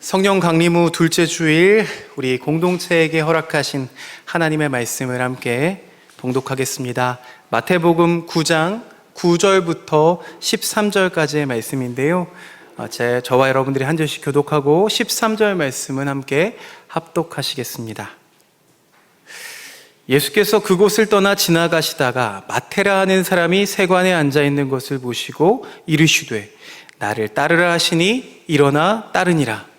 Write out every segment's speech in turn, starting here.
성령 강림 후 둘째 주일, 우리 공동체에게 허락하신 하나님의 말씀을 함께 봉독하겠습니다. 마태복음 9장 9절부터 13절까지의 말씀인데요. 저와 여러분들이 한 절씩 교독하고 13절 말씀은 함께 합독하시겠습니다. 예수께서 그곳을 떠나 지나가시다가 마테라 하는 사람이 세관에 앉아 있는 것을 보시고 이르시되 나를 따르라 하시니 일어나 따르니라.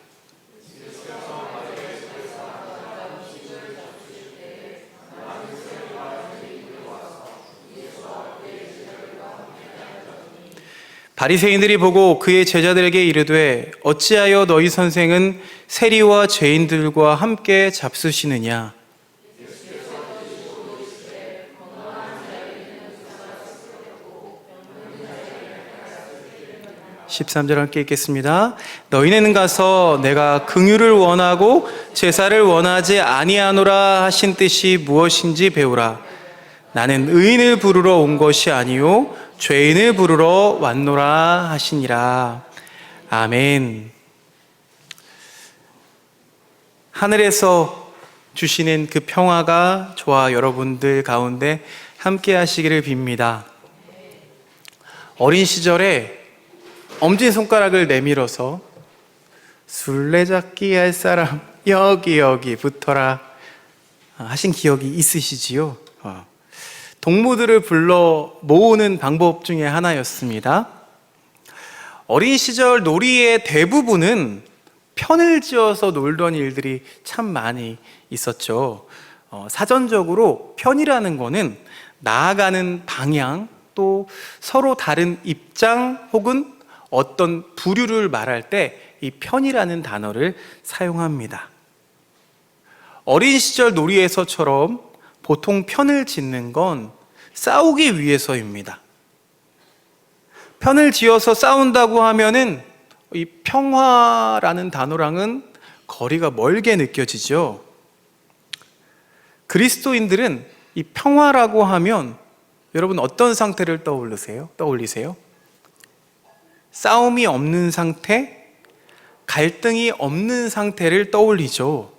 바리새인들이 보고 그의 제자들에게 이르되 어찌하여 너희 선생은 세리와 죄인들과 함께 잡수시느냐? 13절 함께 읽겠습니다. 너희는 가서 내가 긍휼을 원하고 제사를 원하지 아니하노라 하신 뜻이 무엇인지 배우라. 나는 의인을 부르러 온 것이 아니요 죄인을 부르러 왔노라 하시니라. 아멘. 하늘에서 주시는 그 평화가 저와 여러분들 가운데 함께 하시기를 빕니다. 어린 시절에 엄지손가락을 내밀어서 술래잡기 할 사람 여기 붙어라 하신 기억이 있으시지요? 동무들을 불러 모으는 방법 중에 하나였습니다. 어린 시절 놀이의 대부분은 편을 지어서 놀던 일들이 참 많이 있었죠. 사전적으로 편이라는 거는 나아가는 방향, 또 서로 다른 입장 혹은 어떤 부류를 말할 때 이 편이라는 단어를 사용합니다. 어린 시절 놀이에서처럼 보통 편을 짓는 건 싸우기 위해서입니다. 편을 지어서 싸운다고 하면은 이 평화라는 단어랑은 거리가 멀게 느껴지죠. 그리스도인들은 이 평화라고 하면 여러분 어떤 상태를 떠올리세요? 싸움이 없는 상태, 갈등이 없는 상태를 떠올리죠.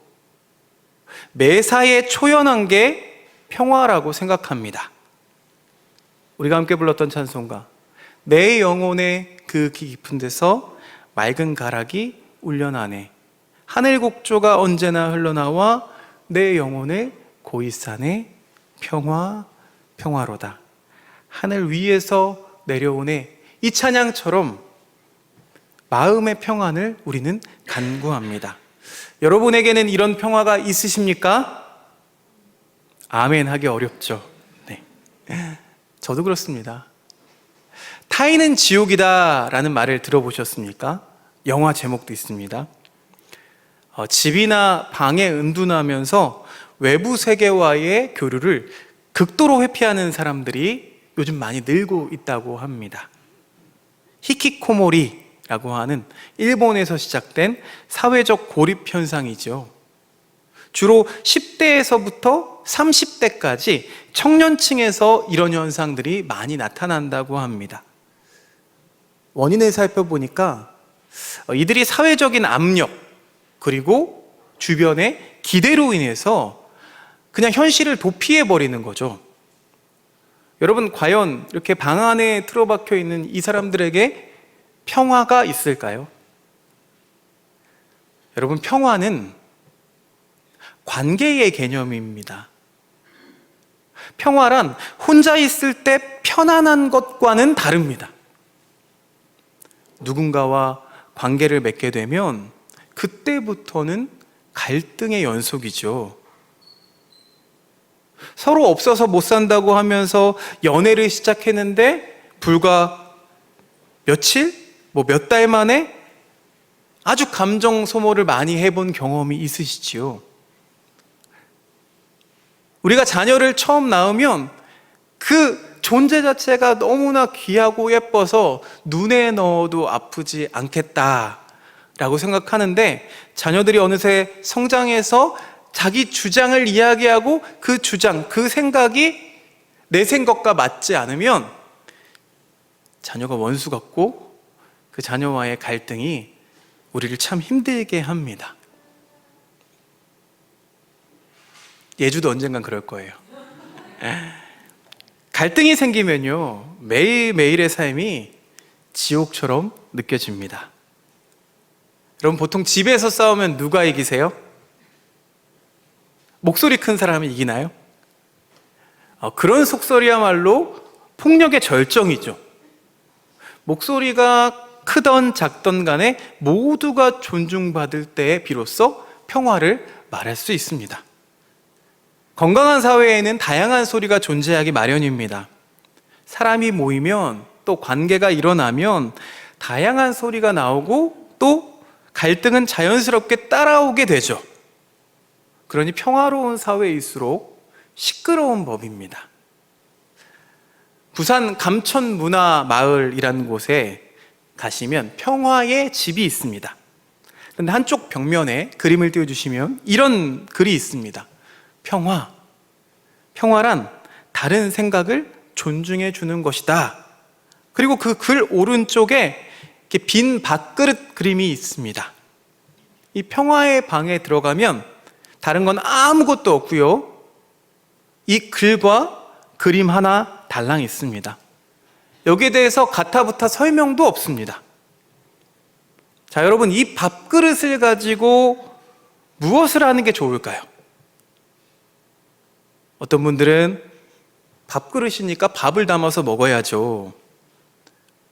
매사에 초연한 게 평화라고 생각합니다. 우리가 함께 불렀던 찬송가, 내 영혼의 그 깊은 데서 맑은 가락이 울려나네. 하늘곡조가 언제나 흘러나와 내 영혼의 고이산에 평화로다. 하늘 위에서 내려오네. 이 찬양처럼 마음의 평안을 우리는 간구합니다. 여러분에게는 이런 평화가 있으십니까? 아멘 하기 어렵죠. 네. 저도 그렇습니다. 타인은 지옥이다 라는 말을 들어보셨습니까? 영화 제목도 있습니다. 집이나 방에 은둔하면서 외부 세계와의 교류를 극도로 회피하는 사람들이 요즘 많이 늘고 있다고 합니다. 히키코모리라고 하는 일본에서 시작된 사회적 고립 현상이죠. 주로 10대에서부터 30대까지 청년층에서 이런 현상들이 많이 나타난다고 합니다. 원인을 살펴보니까 이들이 사회적인 압력 그리고 주변의 기대로 인해서 그냥 현실을 도피해버리는 거죠. 여러분, 과연 이렇게 방 안에 틀어박혀 있는 이 사람들에게 평화가 있을까요? 여러분, 평화는 관계의 개념입니다. 평화란 혼자 있을 때 편안한 것과는 다릅니다. 누군가와 관계를 맺게 되면 그때부터는 갈등의 연속이죠. 서로 없어서 못 산다고 하면서 연애를 시작했는데 불과 며칠, 몇 달 만에 아주 감정 소모를 많이 해본 경험이 있으시지요. 우리가 자녀를 처음 낳으면 그 존재 자체가 너무나 귀하고 예뻐서 눈에 넣어도 아프지 않겠다라고 생각하는데 자녀들이 어느새 성장해서 자기 주장을 이야기하고 그 주장, 그 생각이 내 생각과 맞지 않으면 자녀가 원수 같고 그 자녀와의 갈등이 우리를 참 힘들게 합니다. 예주도 언젠간 그럴 거예요. 갈등이 생기면요, 매일매일의 삶이 지옥처럼 느껴집니다. 여러분, 보통 집에서 싸우면 누가 이기세요? 목소리 큰 사람이 이기나요? 그런 속설이야말로 폭력의 절정이죠. 목소리가 크던 작던 간에 모두가 존중받을 때에 비로소 평화를 말할 수 있습니다. 건강한 사회에는 다양한 소리가 존재하기 마련입니다. 사람이 모이면, 또 관계가 일어나면 다양한 소리가 나오고 또 갈등은 자연스럽게 따라오게 되죠. 그러니 평화로운 사회일수록 시끄러운 법입니다. 부산 감천문화마을이라는 곳에 가시면 평화의 집이 있습니다. 그런데 한쪽 벽면에 그림을 띄워주시면 이런 글이 있습니다. 평화란 다른 생각을 존중해 주는 것이다. 그리고 그 글 오른쪽에 이렇게 빈 밥그릇 그림이 있습니다. 이 평화의 방에 들어가면 다른 건 아무것도 없고요, 이 글과 그림 하나 달랑 있습니다. 여기에 대해서 가타부타 설명도 없습니다. 자, 여러분, 이 밥그릇을 가지고 무엇을 하는 게 좋을까요? 어떤 분들은 밥그릇이니까 밥을 담아서 먹어야죠.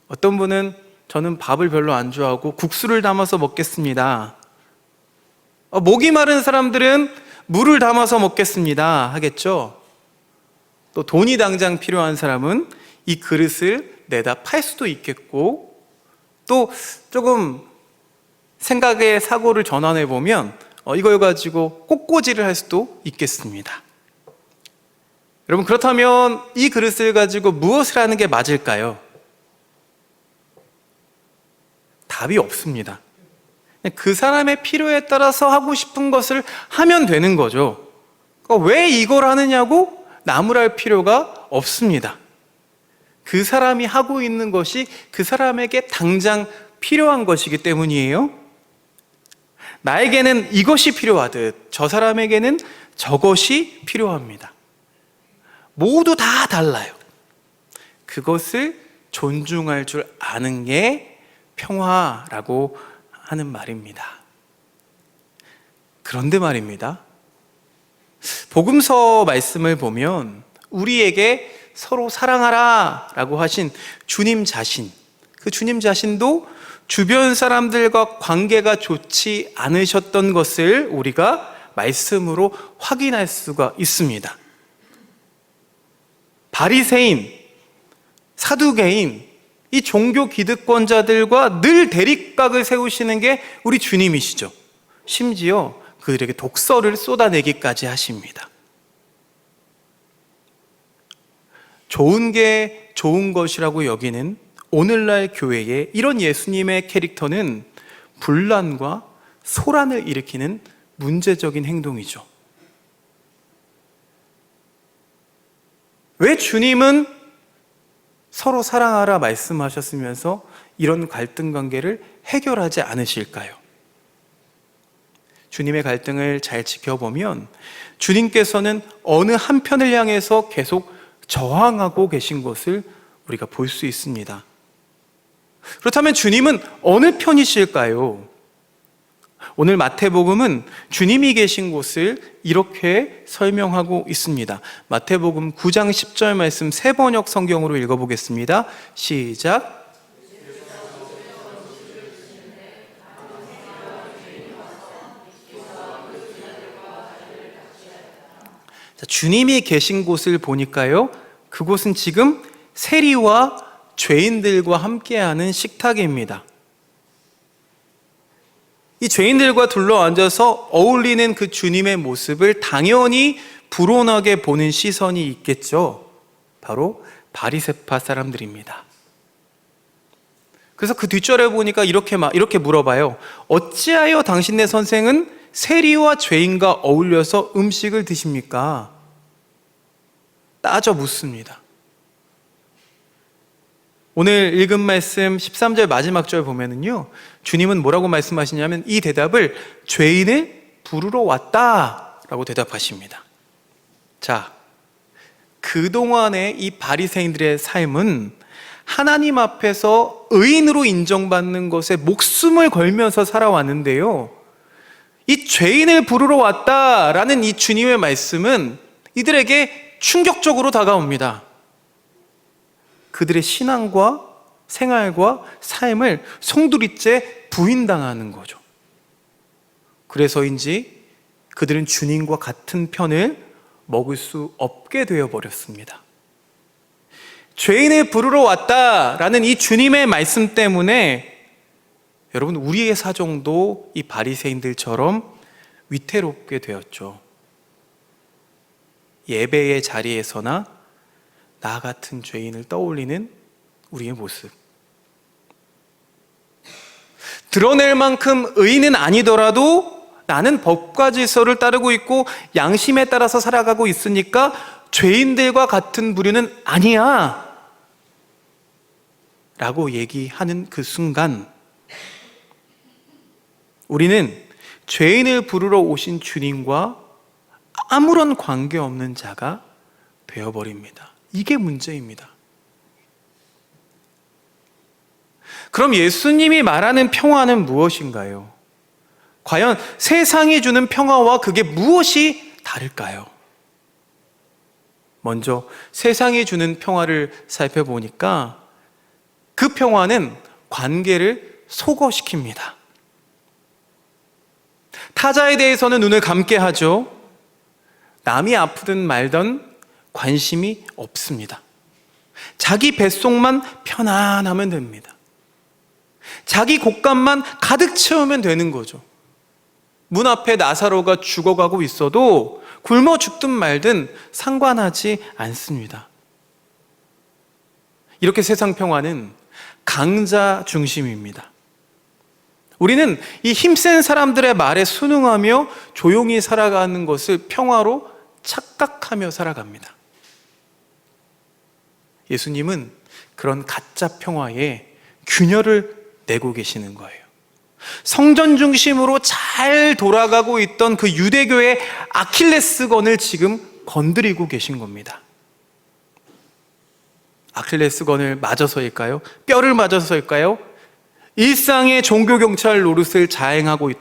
어떤 분은 저는 밥을 별로 안 좋아하고 국수를 담아서 먹겠습니다. 목이 마른 사람들은 물을 담아서 먹겠습니다 하겠죠. 또 돈이 당장 필요한 사람은 이 그릇을 내다 팔 수도 있겠고, 또 조금 생각의 사고를 전환해 보면 이걸 가지고 꽃꽂이를 할 수도 있겠습니다. 여러분, 그렇다면 이 그릇을 가지고 무엇을 하는 게 맞을까요? 답이 없습니다. 그 사람의 필요에 따라서 하고 싶은 것을 하면 되는 거죠. 그러니까 왜 이걸 하느냐고 나무랄 필요가 없습니다. 그 사람이 하고 있는 것이 그 사람에게 당장 필요한 것이기 때문이에요. 나에게는 이것이 필요하듯 저 사람에게는 저것이 필요합니다. 모두 다 달라요. 그것을 존중할 줄 아는 게 평화라고 하는 말입니다. 그런데 말입니다, 복음서 말씀을 보면 우리에게 서로 사랑하라 라고 하신 주님 자신, 그 주님 자신도 주변 사람들과 관계가 좋지 않으셨던 것을 우리가 말씀으로 확인할 수가 있습니다. 바리새인, 사두개인, 이 종교 기득권자들과 늘 대립각을 세우시는 게 우리 주님이시죠. 심지어 그들에게 독서를 쏟아내기까지 하십니다. 좋은 게 좋은 것이라고 여기는 오늘날 교회의 이런 예수님의 캐릭터는 분란과 소란을 일으키는 문제적인 행동이죠. 왜 주님은 서로 사랑하라 말씀하셨으면서 이런 갈등 관계를 해결하지 않으실까요? 주님의 갈등을 잘 지켜보면 주님께서는 어느 한편을 향해서 계속 저항하고 계신 것을 우리가 볼 수 있습니다. 그렇다면 주님은 어느 편이실까요? 오늘 마태복음은 주님이 계신 곳을 이렇게 설명하고 있습니다. 마태복음 9장 10절 말씀 새 번역 성경으로 읽어보겠습니다. 시작. 자, 주님이 계신 곳을 보니까요, 그곳은 지금 세리와 죄인들과 함께하는 식탁입니다. 이 죄인들과 둘러앉아서 어울리는 그 주님의 모습을 당연히 불온하게 보는 시선이 있겠죠. 바로 바리새파 사람들입니다. 그래서 그 뒷절에 보니까 이렇게 물어봐요. 어찌하여 당신네 선생은 세리와 죄인과 어울려서 음식을 드십니까? 따져 묻습니다. 오늘 읽은 말씀 13절 마지막 절 보면은요, 주님은 뭐라고 말씀하시냐면 이 대답을 죄인을 부르러 왔다라고 대답하십니다. 자, 그동안의 이 바리새인들의 삶은 하나님 앞에서 의인으로 인정받는 것에 목숨을 걸면서 살아왔는데요, 이 죄인을 부르러 왔다라는 이 주님의 말씀은 이들에게 충격적으로 다가옵니다. 그들의 신앙과 생활과 삶을 송두리째 부인당하는 거죠. 그래서인지 그들은 주님과 같은 편을 먹을 수 없게 되어버렸습니다. 죄인을 부르러 왔다라는 이 주님의 말씀 때문에 여러분, 우리의 사정도 이 바리새인들처럼 위태롭게 되었죠. 예배의 자리에서나 나 같은 죄인을 떠올리는 우리의 모습, 드러낼 만큼 의인은 아니더라도 나는 법과 질서를 따르고 있고 양심에 따라서 살아가고 있으니까 죄인들과 같은 부류는 아니야 라고 얘기하는 그 순간, 우리는 죄인을 부르러 오신 주님과 아무런 관계없는 자가 되어버립니다. 이게 문제입니다. 그럼 예수님이 말하는 평화는 무엇인가요? 과연 세상이 주는 평화와 그게 무엇이 다를까요? 먼저 세상이 주는 평화를 살펴보니까 그 평화는 관계를 소거시킵니다. 타자에 대해서는 눈을 감게 하죠. 남이 아프든 말든 관심이 없습니다. 자기 뱃속만 편안하면 됩니다. 자기 곳간만 가득 채우면 되는 거죠. 문 앞에 나사로가 죽어가고 있어도 굶어 죽든 말든 상관하지 않습니다. 이렇게 세상 평화는 강자 중심입니다. 우리는 이 힘센 사람들의 말에 순응하며 조용히 살아가는 것을 평화로 착각하며 살아갑니다. 예수님은 그런 가짜 평화에 균열을 내고 계시는 거예요. 성전 중심으로 잘 돌아가고 있던 그 유대교의 아킬레스건을 지금 건드리고 계신 겁니다. 아킬레스건을 맞아서일까요? 뼈를 맞아서일까요? 일상의 종교경찰 노릇을 자행하고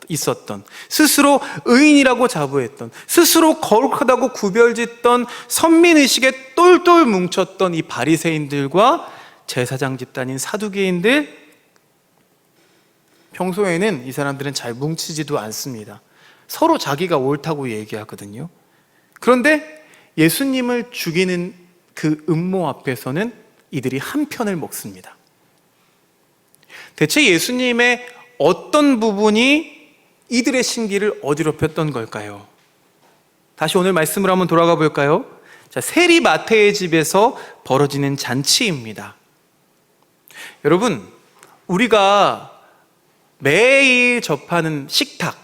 있었던, 스스로 의인이라고 자부했던, 스스로 거룩하다고 구별짓던 선민의식에 똘똘 뭉쳤던 이 바리새인들과 제사장 집단인 사두개인들, 평소에는 이 사람들은 잘 뭉치지도 않습니다. 서로 자기가 옳다고 얘기하거든요. 그런데 예수님을 죽이는 그 음모 앞에서는 이들이 한 편을 먹습니다. 대체 예수님의 어떤 부분이 이들의 심기를 어지럽혔던 걸까요? 다시 오늘 말씀을 한번 돌아가 볼까요? 자, 세리 마태의 집에서 벌어지는 잔치입니다. 여러분, 우리가 매일 접하는 식탁,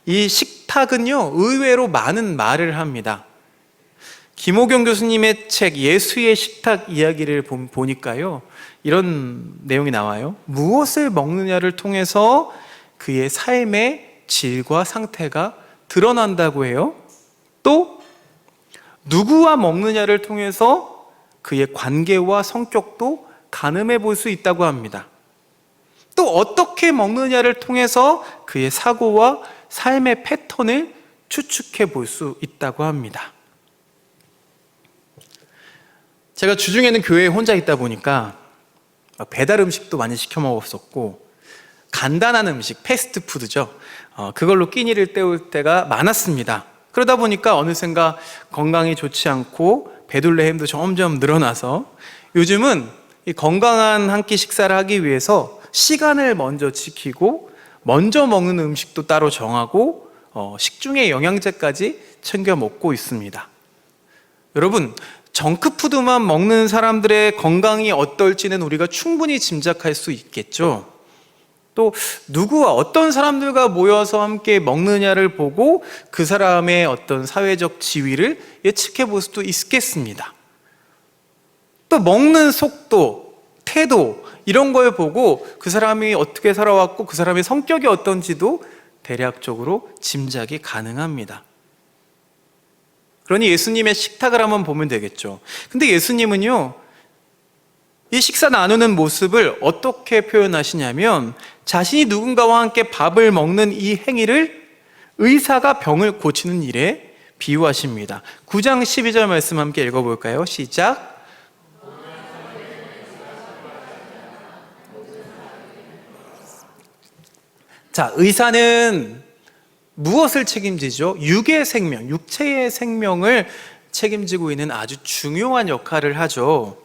이 식탁은요, 의외로 많은 말을 합니다. 김호경 교수님의 책 예수의 식탁 이야기를 보니까요, 이런 내용이 나와요. 무엇을 먹느냐를 통해서 그의 삶의 질과 상태가 드러난다고 해요. 또 누구와 먹느냐를 통해서 그의 관계와 성격도 가늠해 볼 수 있다고 합니다. 또 어떻게 먹느냐를 통해서 그의 사고와 삶의 패턴을 추측해 볼 수 있다고 합니다. 제가 주중에는 교회에 혼자 있다 보니까 배달 음식도 많이 시켜 먹었었고, 간단한 음식, 패스트푸드죠, 그걸로 끼니를 때울 때가 많았습니다. 그러다 보니까 어느샌가 건강이 좋지 않고 배둘레 햄도 점점 늘어나서 요즘은 이 건강한 한 끼 식사를 하기 위해서 시간을 먼저 지키고 먼저 먹는 음식도 따로 정하고 식중에 영양제까지 챙겨 먹고 있습니다. 여러분, 정크푸드만 먹는 사람들의 건강이 어떨지는 우리가 충분히 짐작할 수 있겠죠. 또 누구와 어떤 사람들과 모여서 함께 먹느냐를 보고 그 사람의 어떤 사회적 지위를 예측해 볼 수도 있겠습니다. 또 먹는 속도, 태도 이런 걸 보고 그 사람이 어떻게 살아왔고 그 사람의 성격이 어떤지도 대략적으로 짐작이 가능합니다. 그러니 예수님의 식탁을 한번 보면 되겠죠. 근데 예수님은요, 이 식사 나누는 모습을 어떻게 표현하시냐면 자신이 누군가와 함께 밥을 먹는 이 행위를 의사가 병을 고치는 일에 비유하십니다. 9장 12절 말씀 함께 읽어볼까요? 시작. 자, 의사는 무엇을 책임지죠? 육의 생명, 육체의 생명을 책임지고 있는 아주 중요한 역할을 하죠.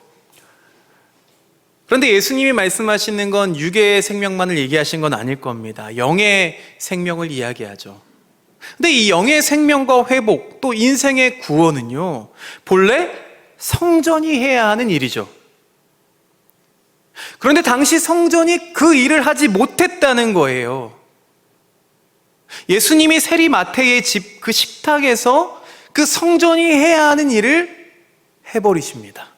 그런데 예수님이 말씀하시는 건 육의 생명만을 얘기하신 건 아닐 겁니다. 영의 생명을 이야기하죠. 근데 이 영의 생명과 회복, 또 인생의 구원은요, 본래 성전이 해야 하는 일이죠. 그런데 당시 성전이 그 일을 하지 못했다는 거예요. 예수님이 세리 마태의 집 그 식탁에서 그 성전이 해야 하는 일을 해버리십니다.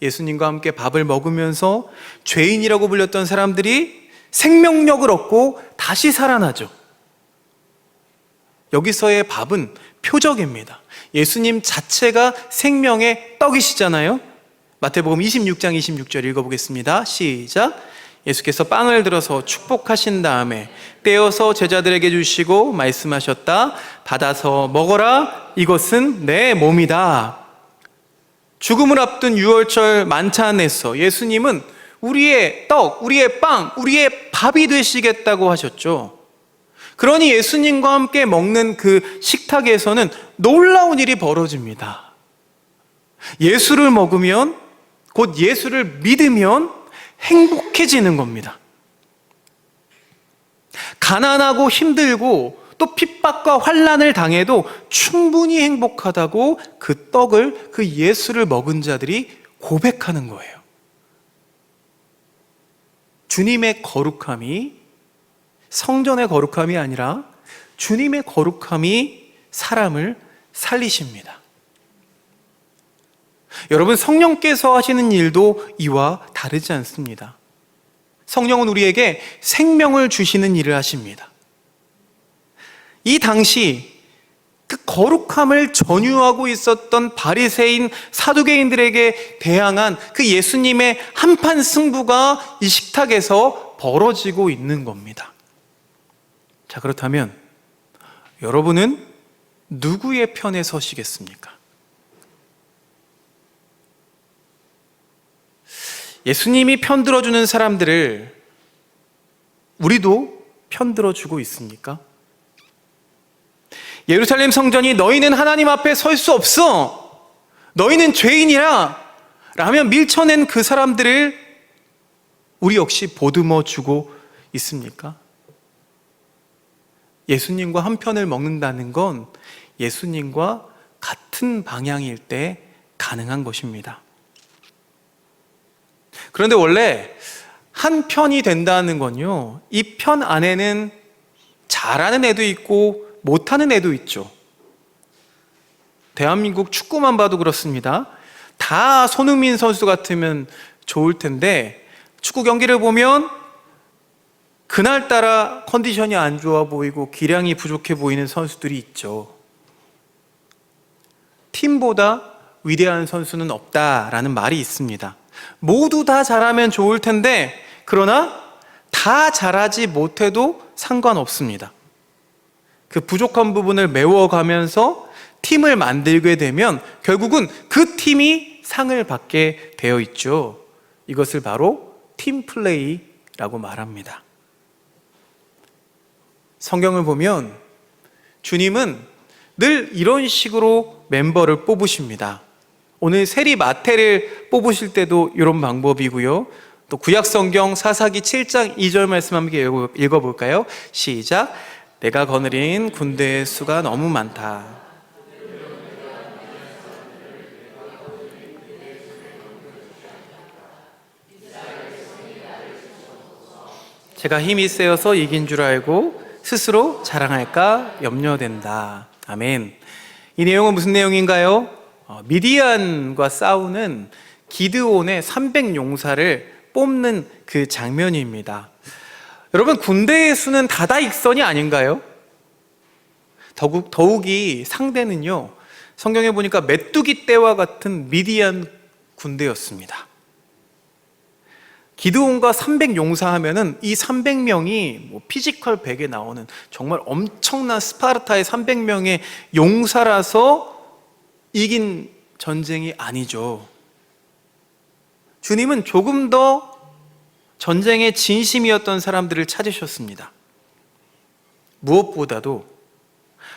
예수님과 함께 밥을 먹으면서 죄인이라고 불렸던 사람들이 생명력을 얻고 다시 살아나죠. 여기서의 밥은 표적입니다. 예수님 자체가 생명의 떡이시잖아요. 마태복음 26장 26절 읽어보겠습니다. 시작. 예수께서 빵을 들어서 축복하신 다음에 떼어서 제자들에게 주시고 말씀하셨다. 받아서 먹어라. 이것은 내 몸이다. 죽음을 앞둔 유월절 만찬에서 예수님은 우리의 떡, 우리의 빵, 우리의 밥이 되시겠다고 하셨죠. 그러니 예수님과 함께 먹는 그 식탁에서는 놀라운 일이 벌어집니다. 예수를 먹으면, 곧 예수를 믿으면 행복해지는 겁니다. 가난하고 힘들고 또 핍박과 환난을 당해도 충분히 행복하다고 그 떡을, 그 예수를 먹은 자들이 고백하는 거예요. 주님의 거룩함이 성전의 거룩함이 아니라 주님의 거룩함이 사람을 살리십니다. 여러분, 성령께서 하시는 일도 이와 다르지 않습니다. 성령은 우리에게 생명을 주시는 일을 하십니다. 이 당시 그 거룩함을 전유하고 있었던 바리새인 사두개인들에게 대항한 그 예수님의 한판 승부가 이 식탁에서 벌어지고 있는 겁니다. 자, 그렇다면 여러분은 누구의 편에 서시겠습니까? 예수님이 편들어주는 사람들을 우리도 편들어주고 있습니까? 예루살렘 성전이 너희는 하나님 앞에 설 수 없어, 너희는 죄인이라 라며 밀쳐낸 그 사람들을 우리 역시 보듬어 주고 있습니까? 예수님과 한 편을 먹는다는 건 예수님과 같은 방향일 때 가능한 것입니다. 그런데 원래 한 편이 된다는 건요, 이 편 안에는 잘하는 애도 있고 못하는 애도 있죠. 대한민국 축구만 봐도 그렇습니다. 다 손흥민 선수 같으면 좋을 텐데 축구 경기를 보면 그날따라 컨디션이 안 좋아 보이고 기량이 부족해 보이는 선수들이 있죠. 팀보다 위대한 선수는 없다라는 말이 있습니다. 모두 다 잘하면 좋을 텐데 그러나 다 잘하지 못해도 상관없습니다. 그 부족한 부분을 메워가면서 팀을 만들게 되면 결국은 그 팀이 상을 받게 되어 있죠. 이것을 바로 팀플레이라고 말합니다. 성경을 보면 주님은 늘 이런 식으로 멤버를 뽑으십니다. 오늘 세리 마태를 뽑으실 때도 이런 방법이고요. 또 구약성경 사사기 7장 2절 말씀 함께 읽어볼까요? 시작. 내가 거느린 군대의 수가 너무 많다. 제가 힘이 세어서 이긴 줄 알고 스스로 자랑할까 염려된다. 아멘. 이 내용은 무슨 내용인가요? 미디안과 싸우는 기드온의 300용사를 뽑는 그 장면입니다. 여러분, 군대의 수는 다다익선이 아닌가요? 더욱이 상대는요, 성경에 보니까 메뚜기 떼와 같은 미디안 군대였습니다. 기드온과 300용사 하면은 이 300명이 피지컬 100에 나오는 정말 엄청난 스파르타의 300명의 용사라서 이긴 전쟁이 아니죠. 주님은 조금 더 전쟁의 진심이었던 사람들을 찾으셨습니다. 무엇보다도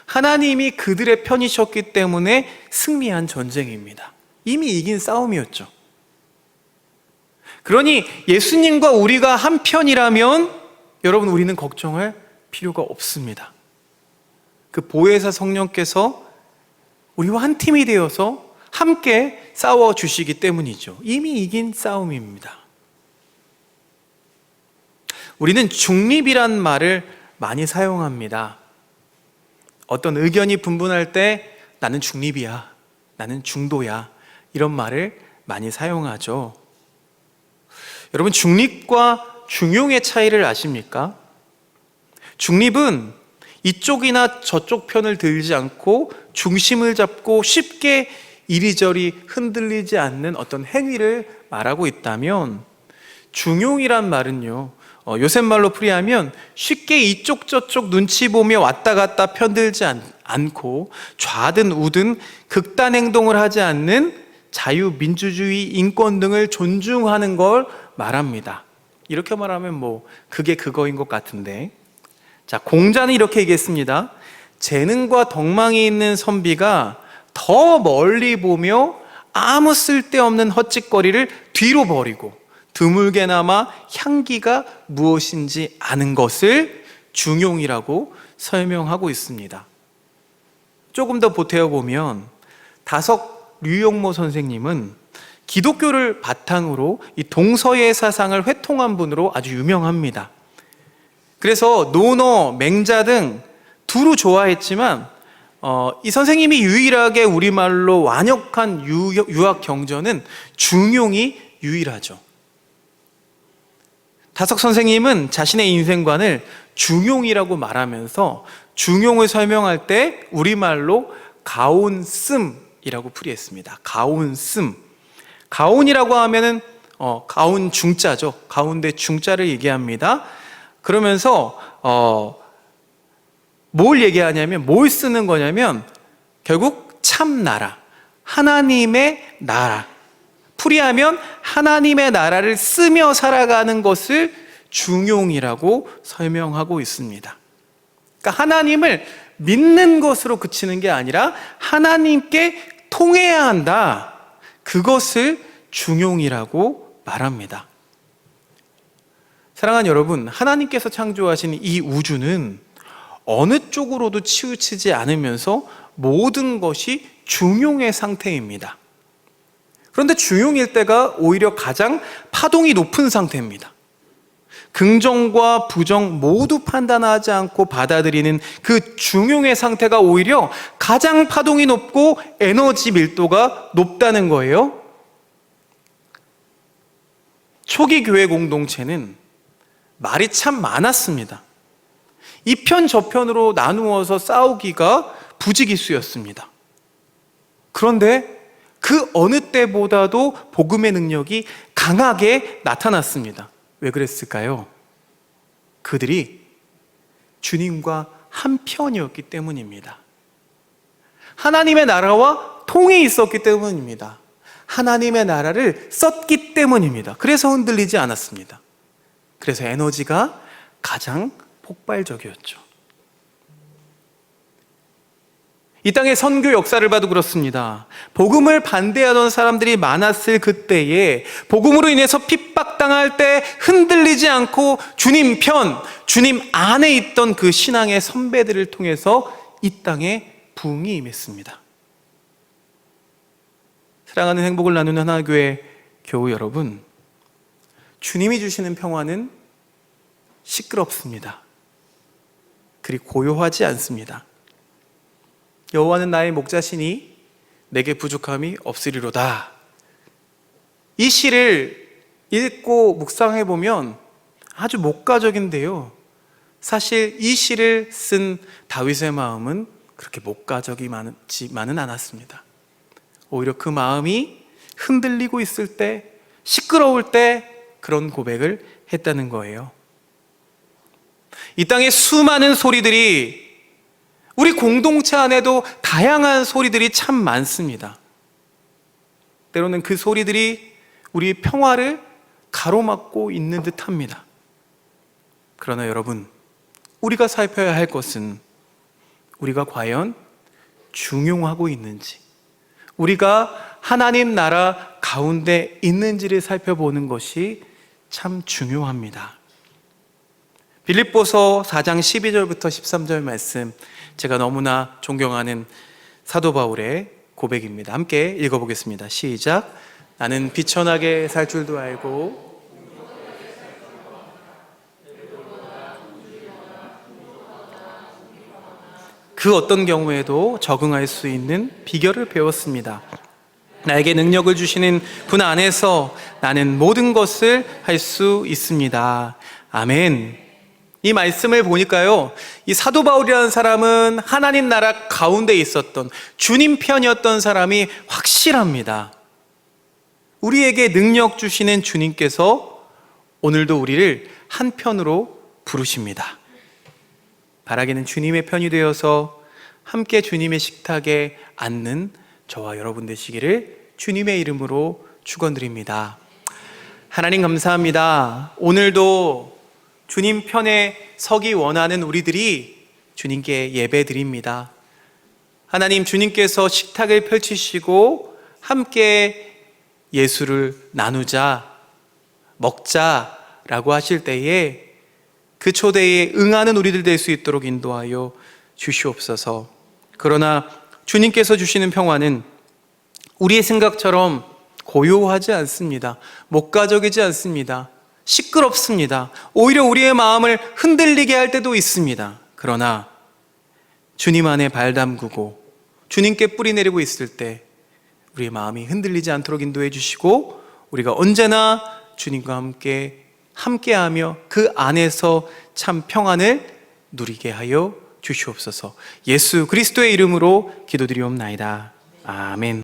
하나님이 그들의 편이셨기 때문에 승리한 전쟁입니다. 이미 이긴 싸움이었죠. 그러니 예수님과 우리가 한 편이라면 여러분, 우리는 걱정할 필요가 없습니다. 그 보혜사 성령께서 우리와 한 팀이 되어서 함께 싸워주시기 때문이죠. 이미 이긴 싸움입니다. 우리는 중립이란 말을 많이 사용합니다. 어떤 의견이 분분할 때 나는 중립이야, 나는 중도야, 이런 말을 많이 사용하죠. 여러분, 중립과 중용의 차이를 아십니까? 중립은 이쪽이나 저쪽 편을 들지 않고 중심을 잡고 쉽게 이리저리 흔들리지 않는 어떤 행위를 말하고 있다면, 중용이란 말은요, 요새 말로 풀이하면 쉽게 이쪽 저쪽 눈치 보며 왔다 갔다 편들지 않고 좌든 우든 극단 행동을 하지 않는 자유민주주의, 인권 등을 존중하는 걸 말합니다. 이렇게 말하면 그게 그거인 것 같은데, 자, 공자는 이렇게 얘기했습니다. 재능과 덕망이 있는 선비가 더 멀리 보며 아무 쓸데없는 헛짓거리를 뒤로 버리고 드물게나마 향기가 무엇인지 아는 것을 중용이라고 설명하고 있습니다. 조금 더 보태어 보면 다석 류용모 선생님은 기독교를 바탕으로 이 동서의 사상을 회통한 분으로 아주 유명합니다. 그래서 논어, 맹자 등 두루 좋아했지만 이 선생님이 유일하게 우리말로 완역한 유학 경전은 중용이 유일하죠. 다석 선생님은 자신의 인생관을 중용이라고 말하면서 중용을 설명할 때 우리말로 가온씀이라고 풀이했습니다. 가온씀. 가온이라고 하면은 가운 중자죠. 가운데 중자를 얘기합니다. 그러면서 뭘 얘기하냐면, 뭘 쓰는 거냐면 결국 참나라, 하나님의 나라, 풀이하면 하나님의 나라를 쓰며 살아가는 것을 중용이라고 설명하고 있습니다. 그러니까 하나님을 믿는 것으로 그치는 게 아니라 하나님께 통해야 한다, 그것을 중용이라고 말합니다. 사랑하는 여러분, 하나님께서 창조하신 이 우주는 어느 쪽으로도 치우치지 않으면서 모든 것이 중용의 상태입니다. 그런데 중용일 때가 오히려 가장 파동이 높은 상태입니다. 긍정과 부정 모두 판단하지 않고 받아들이는 그 중용의 상태가 오히려 가장 파동이 높고 에너지 밀도가 높다는 거예요. 초기 교회 공동체는 말이 참 많았습니다. 이편 저편으로 나누어서 싸우기가 부지기수였습니다. 그런데 그 어느 때보다도 복음의 능력이 강하게 나타났습니다. 왜 그랬을까요? 그들이 주님과 한편이었기 때문입니다. 하나님의 나라와 통해 있었기 때문입니다. 하나님의 나라를 썼기 때문입니다. 그래서 흔들리지 않았습니다. 그래서 에너지가 가장 폭발적이었죠. 이 땅의 선교 역사를 봐도 그렇습니다. 복음을 반대하던 사람들이 많았을 그때에 복음으로 인해서 핍박당할 때 흔들리지 않고 주님 편, 주님 안에 있던 그 신앙의 선배들을 통해서 이 땅에 부흥이 임했습니다. 사랑하는 행복을 나누는 하나교회 교우 여러분, 주님이 주시는 평화는 시끄럽습니다. 그리 고요하지 않습니다. 여호와는 나의 목자시니 내게 부족함이 없으리로다. 이 시를 읽고 묵상해 보면 아주 목가적인데요, 사실 이 시를 쓴 다윗의 마음은 그렇게 목가적이지만은 않았습니다. 오히려 그 마음이 흔들리고 있을 때, 시끄러울 때 그런 고백을 했다는 거예요. 이 땅의 수많은 소리들이, 우리 공동체 안에도 다양한 소리들이 참 많습니다. 때로는 그 소리들이 우리 평화를 가로막고 있는 듯 합니다. 그러나 여러분, 우리가 살펴야 할 것은 우리가 과연 중용하고 있는지, 우리가 하나님 나라 가운데 있는지를 살펴보는 것이 참 중요합니다. 빌립보서 4장 12절부터 13절 말씀, 제가 너무나 존경하는 사도 바울의 고백입니다. 함께 읽어보겠습니다. 시작. 나는 비천하게 살 줄도 알고 그 어떤 경우에도 적응할 수 있는 비결을 배웠습니다. 나에게 능력을 주시는 분 안에서 나는 모든 것을 할 수 있습니다. 아멘. 이 말씀을 보니까요, 이 사도 바울이라는 사람은 하나님 나라 가운데 있었던 주님 편이었던 사람이 확실합니다. 우리에게 능력 주시는 주님께서 오늘도 우리를 한편으로 부르십니다. 바라기는 주님의 편이 되어서 함께 주님의 식탁에 앉는 저와 여러분 되시기를 주님의 이름으로 축원드립니다. 하나님 감사합니다. 오늘도 주님 편에 서기 원하는 우리들이 주님께 예배 드립니다. 하나님, 주님께서 식탁을 펼치시고 함께 예수를 나누자, 먹자라고 하실 때에 그 초대에 응하는 우리들 될 수 있도록 인도하여 주시옵소서. 그러나 주님께서 주시는 평화는 우리의 생각처럼 고요하지 않습니다. 목가적이지 않습니다. 시끄럽습니다. 오히려 우리의 마음을 흔들리게 할 때도 있습니다. 그러나 주님 안에 발 담그고 주님께 뿌리 내리고 있을 때 우리의 마음이 흔들리지 않도록 인도해 주시고, 우리가 언제나 주님과 함께하며 그 안에서 참 평안을 누리게 하여 주시옵소서. 예수 그리스도의 이름으로 기도드리옵나이다. 아멘.